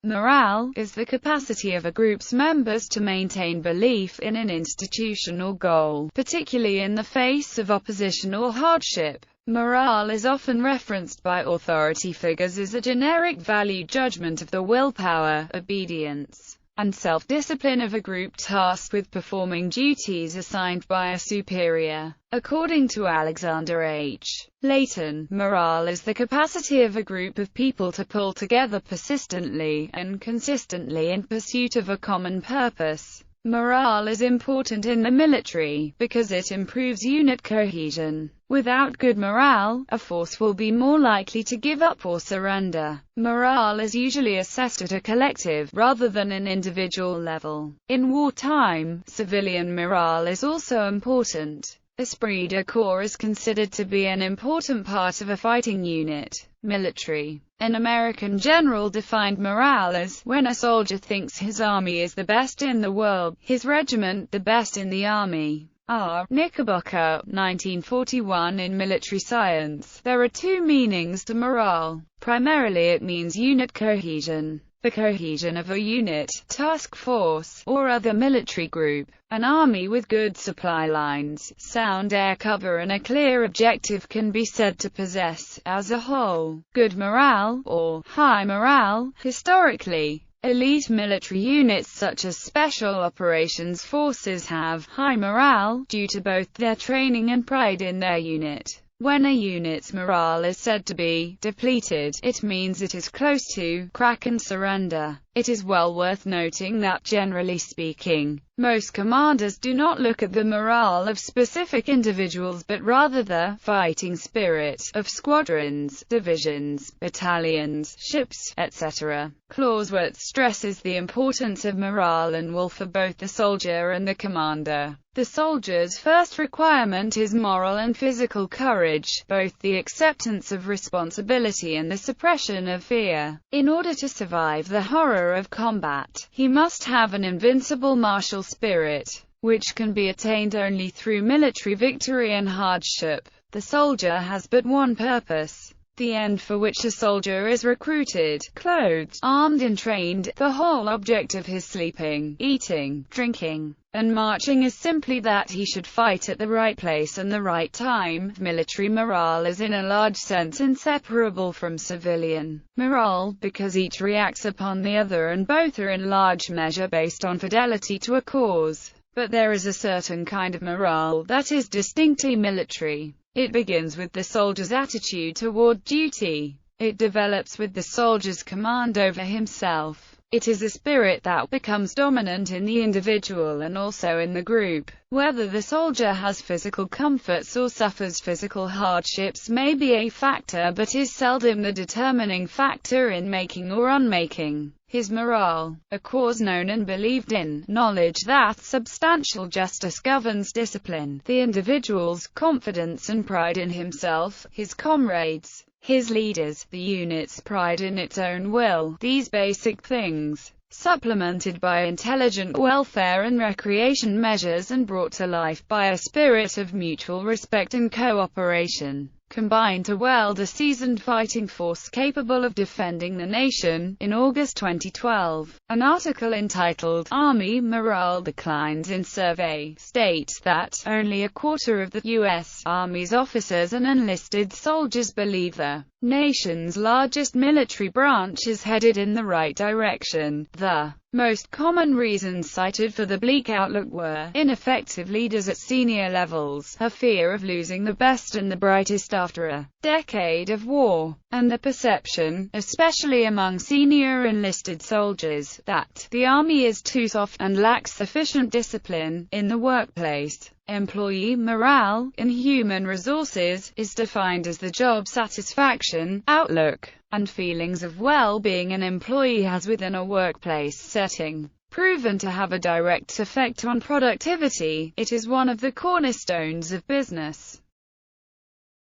Morale is the capacity of a group's members to maintain belief in an institution or goal, particularly in the face of opposition or hardship. Morale is often referenced by authority figures as a generic value judgment of the willpower, obedience, and self-discipline of a group tasked with performing duties assigned by a superior. According to Alexander H. Layton, morale is the capacity of a group of people to pull together persistently and consistently in pursuit of a common purpose. Morale is important in the military, because it improves unit cohesion. Without good morale, a force will be more likely to give up or surrender. Morale is usually assessed at a collective, rather than an individual level. In wartime, civilian morale is also important. Esprit de corps is considered to be an important part of a fighting unit. Military. An American general defined morale as, when a soldier thinks his army is the best in the world, his regiment the best in the army. R. Knickerbocker, 1941. In military science, there are two meanings to morale. Primarily it means unit cohesion. The cohesion of a unit, task force, or other military group. An army with good supply lines, sound air cover and a clear objective can be said to possess, as a whole, good morale, or high morale. Historically, elite military units such as special operations forces have high morale, due to both their training and pride in their unit. When a unit's morale is said to be depleted, it means it is close to crack and surrender. It is well worth noting that, generally speaking, most commanders do not look at the morale of specific individuals but rather the fighting spirit of squadrons, divisions, battalions, ships, etc. Clausewitz stresses the importance of morale and will for both the soldier and the commander. The soldier's first requirement is moral and physical courage, both the acceptance of responsibility and the suppression of fear. In order to survive the horror of combat, he must have an invincible martial spirit, which can be attained only through military victory and hardship. The soldier has but one purpose, the end for which a soldier is recruited, clothed, armed and trained. The whole object of his sleeping, eating, drinking, and marching is simply that he should fight at the right place and the right time. Military morale is in a large sense inseparable from civilian morale, because each reacts upon the other and both are in large measure based on fidelity to a cause. But there is a certain kind of morale that is distinctly military. It begins with the soldier's attitude toward duty. It develops with the soldier's command over himself. It is a spirit that becomes dominant in the individual and also in the group. Whether the soldier has physical comforts or suffers physical hardships may be a factor but is seldom the determining factor in making or unmaking his morale. A cause known and believed in, knowledge that substantial justice governs discipline, the individual's confidence and pride in himself, his comrades, his leaders, the unit's pride in its own will. These basic things, supplemented by intelligent welfare and recreation measures and brought to life by a spirit of mutual respect and cooperation, combine to weld a seasoned fighting force capable of defending the nation. In August 2012, an article entitled "Army Morale Declines in Survey" states that only a quarter of the U.S. Army's officers and enlisted soldiers believe the nation's largest military branch is headed in the right direction. The most common reasons cited for the bleak outlook were ineffective leaders at senior levels, a fear of losing the best and the brightest after a decade of war, and the perception, especially among senior enlisted soldiers, that the army is too soft and lacks sufficient discipline. In the workplace, employee morale, in human resources, is defined as the job satisfaction, outlook, and feelings of well-being an employee has within a workplace setting. Proven to have a direct effect on productivity, it is one of the cornerstones of business.